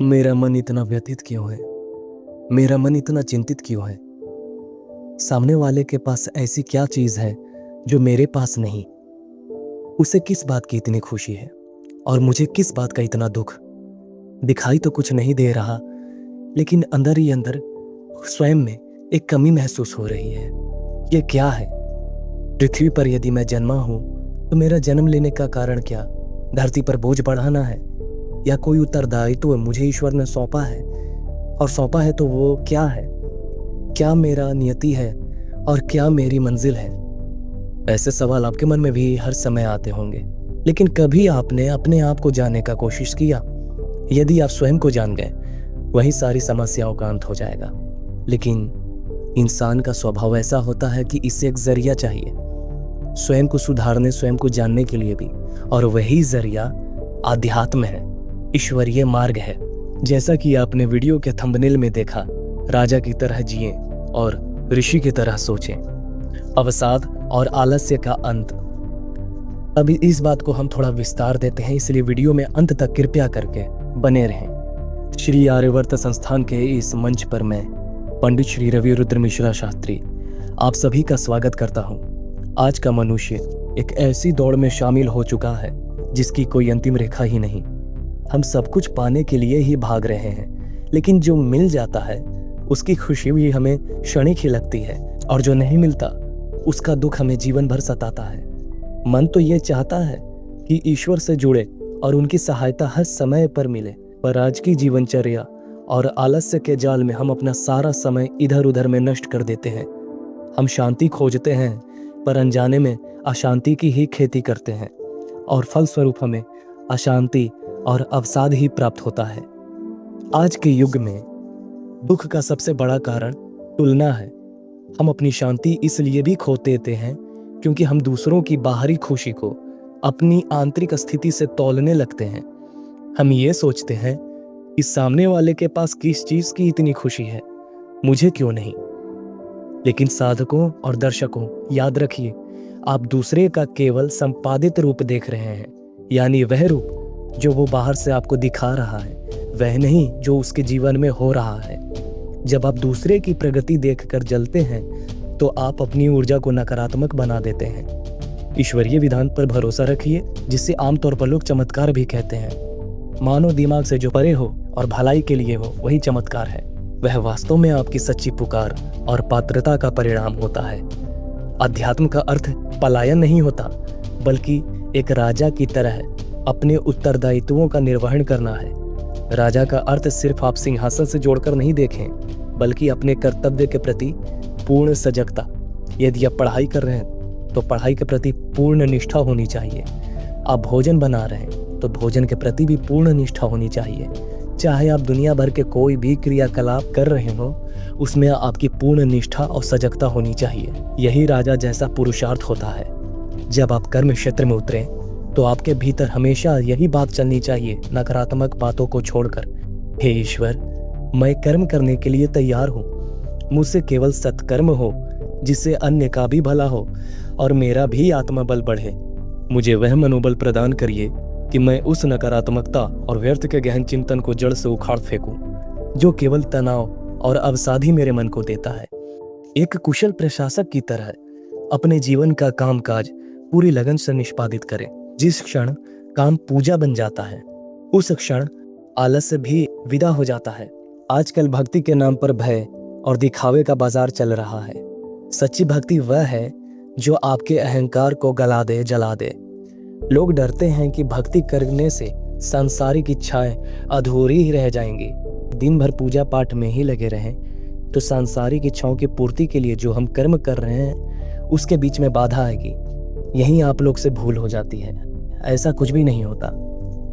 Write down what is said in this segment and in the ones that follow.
मेरा मन इतना व्यथित क्यों है? मेरा मन इतना चिंतित क्यों है? सामने वाले के पास ऐसी क्या चीज है जो मेरे पास नहीं? उसे किस बात की इतनी खुशी है और मुझे किस बात का इतना दुख? दिखाई तो कुछ नहीं दे रहा, लेकिन अंदर ही अंदर स्वयं में एक कमी महसूस हो रही है। ये क्या है? पृथ्वी पर यदि मैं जन्मा हूं तो मेरा जन्म लेने का कारण क्या? धरती पर बोझ बढ़ाना है या कोई उत्तरदायित्व मुझे ईश्वर ने सौंपा है? और सौंपा है तो वो क्या है? क्या मेरा नियति है और क्या मेरी मंजिल है? ऐसे सवाल आपके मन में भी हर समय आते होंगे, लेकिन कभी आपने अपने आप को जानने का कोशिश किया? यदि आप स्वयं को जान गए, वही सारी समस्याओं का अंत हो जाएगा। लेकिन इंसान का स्वभाव ऐसा होता है कि इसे एक जरिया चाहिए, स्वयं को सुधारने, स्वयं को जानने के लिए भी, और वही जरिया आध्यात्म है, ईश्वरीय मार्ग है। जैसा कि आपने वीडियो के थंबनेल में देखा, राजा की तरह जिएं और ऋषि की तरह सोचें, अवसाद और आलस्य का अंत। अभी इस बात को हम थोड़ा विस्तार देते हैं, इसलिए वीडियो में अंत तक कृपया करके बने रहें। श्री आर्यवर्त संस्थान के इस मंच पर मैं पंडित श्री रवि रुद्र मिश्रा शास्त्री आप सभी का स्वागत करता हूं। आज का मनुष्य एक ऐसी दौड़ में शामिल हो चुका है जिसकी कोई अंतिम रेखा ही नहीं। हम सब कुछ पाने के लिए ही भाग रहे हैं, लेकिन जो मिल जाता है उसकी खुशी भी हमें क्षणिक ही लगती है, और जो नहीं मिलता उसका दुख हमें जीवन भर सताता है। मन तो ये चाहता है कि ईश्वर से जुड़े और उनकी सहायता हर समय पर मिले, पर आज की जीवनचर्या और आलस्य के जाल में हम अपना सारा समय इधर उधर में नष्ट कर देते हैं। हम शांति खोजते हैं, पर अनजाने में अशांति की ही खेती करते हैं, और फलस्वरूप हमें अशांति और अवसाद ही प्राप्त होता है। आज के युग में दुख का सबसे बड़ा कारण तुलना है। हम अपनी शांति इसलिए भी खो देते हैं क्योंकि हम दूसरों की बाहरी खुशी को अपनी आंतरिक स्थिति से तौलने लगते हैं। हम ये सोचते हैं कि सामने वाले के पास किस चीज की इतनी खुशी है, मुझे क्यों नहीं? लेकिन साधकों और दर्शकों, याद रखिए, आप दूसरे का केवल संपादित रूप देख रहे हैं, यानी वह रूप जो वो बाहर से आपको दिखा रहा है, वह नहीं जो उसके जीवन में हो रहा है। जब आप दूसरे की प्रगति देखकर जलते हैं तो आप अपनी ऊर्जा को नकारात्मक बना देते हैं। ईश्वरीय विधान पर भरोसा रखिए, जिसे आमतौर पर लोग चमत्कार भी कहते हैं। मानव दिमाग से जो परे हो और भलाई के लिए हो, वही चमत्कार है। वह वास्तव में आपकी सच्ची पुकार और पात्रता का परिणाम होता है। अध्यात्म का अर्थ पलायन नहीं होता, बल्कि एक राजा की तरह अपने उत्तरदायित्वों का निर्वहन करना है। राजा का अर्थ सिर्फ आप सिंहासन से जोड़कर नहीं देखें, बल्कि अपने कर्तव्य के प्रति पूर्ण सजगता। यदि आप पढ़ाई कर रहे हैं तो पढ़ाई के प्रति पूर्ण निष्ठा होनी चाहिए। आप भोजन बना रहे हैं तो भोजन के प्रति भी पूर्ण निष्ठा होनी चाहिए। चाहे आप दुनिया भर के कोई भी क्रियाकलाप कर रहे हो, उसमें आपकी पूर्ण निष्ठा और सजगता होनी चाहिए। यही राजा जैसा पुरुषार्थ होता है। जब आप कर्म क्षेत्र में उतरें तो आपके भीतर हमेशा यही बात चलनी चाहिए, नकारात्मक बातों को छोड़कर, हे ईश्वर, मैं कर्म करने के लिए तैयार हूँ। मुझसे केवल सत्कर्म हो जिससे अन्य का भी भला हो और मेरा भी आत्मबल बढ़े। मुझे वह मनोबल प्रदान करिए कि मैं उस नकारात्मकता और व्यर्थ के गहन चिंतन को जड़ से उखाड़ फेंकूं, जो केवल तनाव और अवसाद ही मेरे मन को देता है। एक कुशल प्रशासक की तरह अपने जीवन का कामकाज पूरी लगन से निष्पादित करें। जिस क्षण काम पूजा बन जाता है, उस क्षण आलस्य भी विदा हो जाता है। आजकल भक्ति के नाम पर भय और दिखावे का बाजार चल रहा है। सच्ची भक्ति वह है जो आपके अहंकार को गला दे, जला दे। लोग डरते हैं कि भक्ति करने से सांसारिक इच्छाएं अधूरी ही रह जाएंगी। दिन भर पूजा पाठ में ही लगे रहें तो सांसारिक इच्छाओं की पूर्ति के लिए जो हम कर्म कर रहे हैं उसके बीच में बाधा आएगी। यहीं आप लोग से भूल हो जाती है। ऐसा कुछ भी नहीं होता।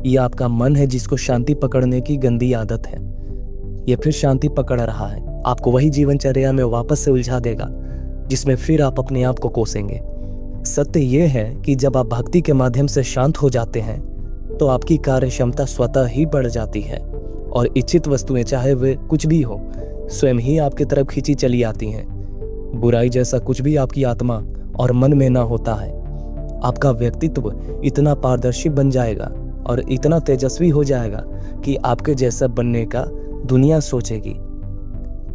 ये आपका मन है जिसको शांति पकड़ने की गंदी आदत है। ये फिर शांति पकड़ रहा है, आपको वही जीवनचर्या में वापस से उलझा देगा, जिसमें फिर आप अपने आप को कोसेंगे। सत्य ये है कि जब आप भक्ति के माध्यम से शांत हो जाते हैं तो आपकी कार्य क्षमता स्वतः ही बढ़ जाती है, और इच्छित वस्तुएं, चाहे वे कुछ भी हो, स्वयं ही आपकी तरफ खींची चली आती हैं। बुराई जैसा कुछ भी आपकी आत्मा और मन में ना होता है। आपका व्यक्तित्व इतना पारदर्शी बन जाएगा और इतना तेजस्वी हो जाएगा कि आपके जैसा बनने का दुनिया सोचेगी।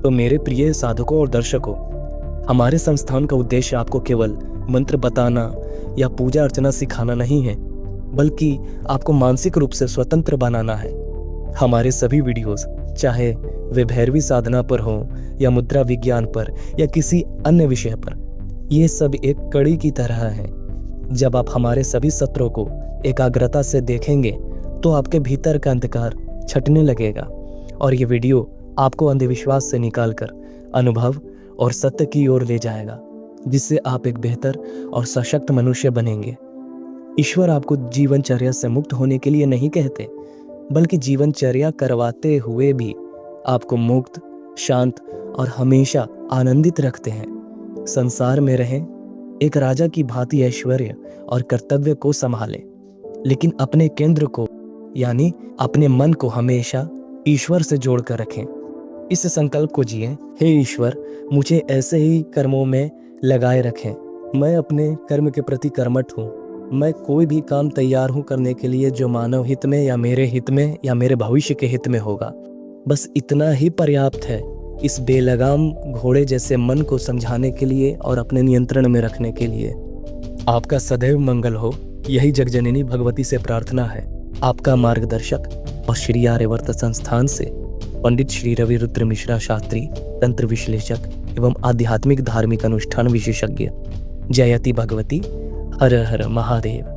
तो मेरे प्रिय साधकों और दर्शकों, हमारे संस्थान का उद्देश्य आपको केवल मंत्र बताना या पूजा अर्चना सिखाना नहीं है, बल्कि आपको मानसिक रूप से स्वतंत्र बनाना है। हमारे सभी वीडियोस, चाहे वे भैरवी साधना पर हो या मुद्रा विज्ञान पर या किसी अन्य विषय पर, ये सब एक कड़ी की तरह है। जब आप हमारे सभी सत्रों को एकाग्रता से देखेंगे तो आपके भीतर का अंधकार छटने लगेगा और ये वीडियो आपको अंधविश्वास से निकालकर अनुभव और सत्य की ओर ले जाएगा, जिससे आप एक बेहतर और सशक्त मनुष्य बनेंगे। ईश्वर आपको जीवनचर्या से मुक्त होने के लिए नहीं कहते, बल्कि जीवनचर्या करवाते हुए भी आपको मुक्त, शांत और हमेशा आनंदित रखते हैं। संसार में रहें, एक राजा की भांति ऐश्वर्य और कर्तव्य को संभालें, लेकिन अपने केंद्र को यानी अपने मन को हमेशा ईश्वर से जोड़कर रखें। इस संकल्प को जिए, हे ईश्वर, मुझे ऐसे ही कर्मों में लगाए रखें। मैं अपने कर्म के प्रति कर्मठ हूँ। मैं कोई भी काम तैयार हूँ करने के लिए जो मानव हित में या मेरे हित में या मेरे भविष्य के हित में होगा। बस इतना ही पर्याप्त है इस बेलगाम घोड़े जैसे मन को समझाने के लिए और अपने नियंत्रण में रखने के लिए। आपका सदैव मंगल हो, यही जगजननी भगवती से प्रार्थना है। आपका मार्गदर्शक और श्री आर्यवर्त संस्थान से पंडित श्री रवि रुद्र मिश्रा शास्त्री, तंत्र विश्लेषक एवं आध्यात्मिक धार्मिक अनुष्ठान विशेषज्ञ। जयति भगवती। हर हर महादेव।